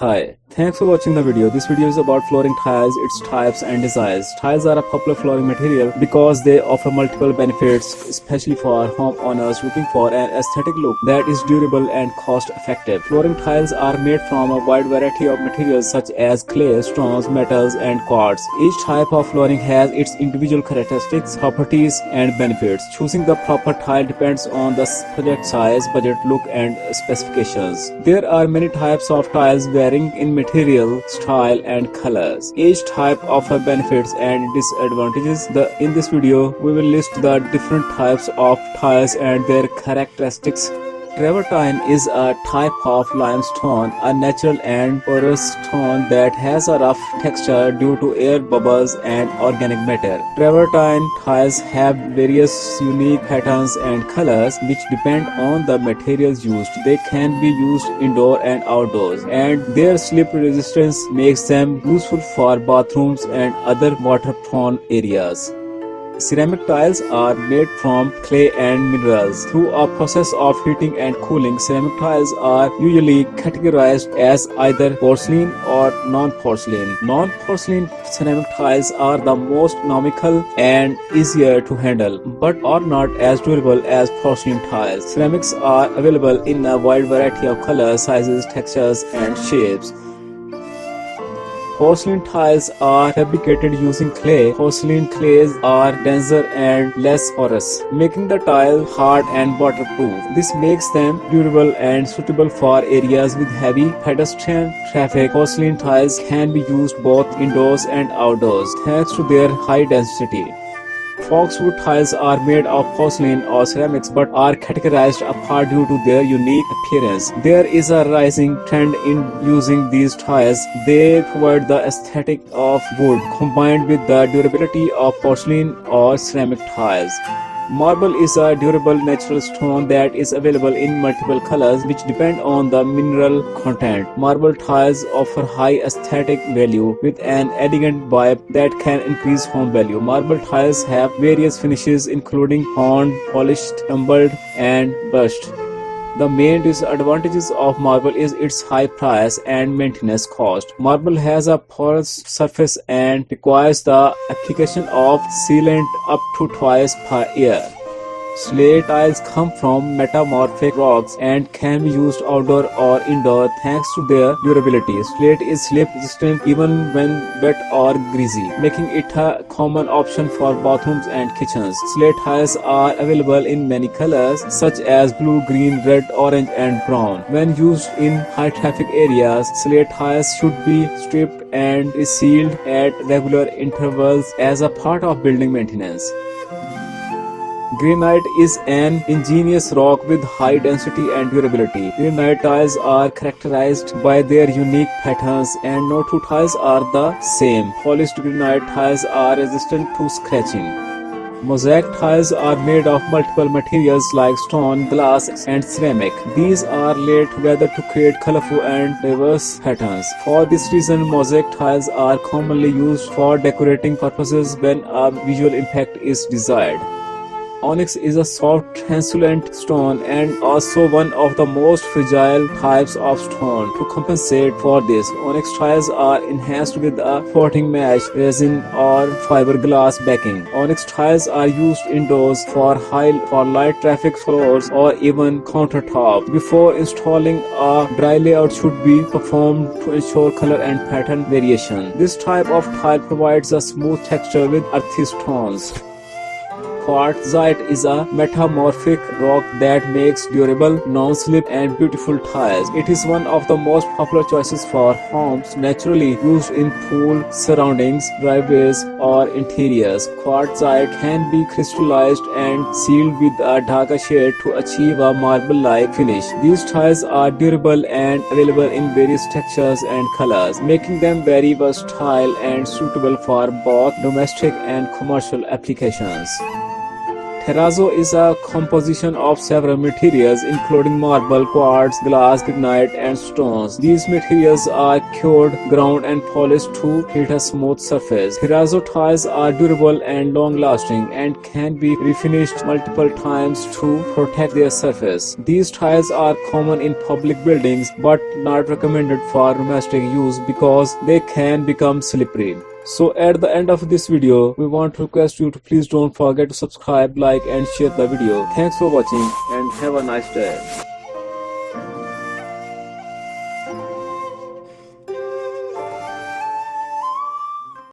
Hi, thanks for watching the video. This video is about flooring tiles, its types and designs. Tiles are a popular flooring material because they offer multiple benefits, especially for homeowners looking for an aesthetic look that is durable and cost-effective. Flooring tiles are made from a wide variety of materials such as clay, stones, metals, and quartz. Each type of flooring has its individual characteristics, properties, and benefits. Choosing the proper tile depends on the project size, budget, look, and specifications. There are many types of tiles varying in material, style, and colors. Each type offers benefits and disadvantages. In this video, we will list the different types of tiles and their characteristics. Travertine is a type of limestone, a natural and porous stone that has a rough texture due to air bubbles and organic matter. Travertine tiles have various unique patterns and colors which depend on the materials used. They can be used indoor and outdoors, and their slip resistance makes them useful for bathrooms and other water-prone areas. Ceramic tiles are made from clay and minerals. Through a process of heating and cooling, ceramic tiles are usually categorized as either porcelain or non-porcelain. Non-porcelain ceramic tiles are the most economical and easier to handle, but are not as durable as porcelain tiles. Ceramics are available in a wide variety of colors, sizes, textures, and shapes. Porcelain tiles are fabricated using clay. Porcelain clays are denser and less porous, making the tile hard and waterproof. This makes them durable and suitable for areas with heavy pedestrian traffic. Porcelain tiles can be used both indoors and outdoors thanks to their high density. Foxwood tiles are made of porcelain or ceramics but are categorized apart due to their unique appearance. There is a rising trend in using these tiles. They provide the aesthetic of wood combined with the durability of porcelain or ceramic tiles. Marble is a durable natural stone that is available in multiple colors which depend on the mineral content. Marble tiles offer high aesthetic value with an elegant vibe that can increase home value. Marble tiles have various finishes including honed, polished, tumbled, and brushed. The main disadvantages of marble is its high price and maintenance cost. Marble has a porous surface and requires the application of sealant up to twice per year. Slate tiles come from metamorphic rocks and can be used outdoor or indoor thanks to their durability. Slate is slip resistant even when wet or greasy, making it a common option for bathrooms and kitchens. Slate tiles are available in many colors such as blue, green, red, orange, and brown. When used in high traffic areas, slate tiles should be stripped and resealed at regular intervals as a part of building maintenance. Granite is an ingenious rock with high density and durability. Granite tiles are characterized by their unique patterns and no two tiles are the same. Polished granite tiles are resistant to scratching. Mosaic tiles are made of multiple materials like stone, glass, and ceramic. These are laid together to create colorful and diverse patterns. For this reason, mosaic tiles are commonly used for decorating purposes when a visual impact is desired. Onyx is a soft, translucent stone and also one of the most fragile types of stone. To compensate for this, onyx tiles are enhanced with a floating mesh, resin, or fiberglass backing. Onyx tiles are used indoors for light traffic floors or even countertops. Before installing, a dry layout should be performed to ensure color and pattern variation. This type of tile provides a smooth texture with earthy stones. Quartzite is a metamorphic rock that makes durable, non-slip, and beautiful tiles. It is one of the most popular choices for homes naturally used in pool surroundings, driveways, or interiors. Quartzite can be crystallized and sealed with a darker shade to achieve a marble-like finish. These tiles are durable and available in various textures and colors, making them very versatile and suitable for both domestic and commercial applications. Terrazzo is a composition of several materials including marble, quartz, glass, granite and stones. These materials are cured, ground and polished to create a smooth surface. Terrazzo tiles are durable and long-lasting and can be refinished multiple times to protect their surface. These tiles are common in public buildings but not recommended for domestic use because they can become slippery. So at the end of this video, we want to request you to please don't forget to subscribe, like and share the video. Thanks for watching and have a nice day.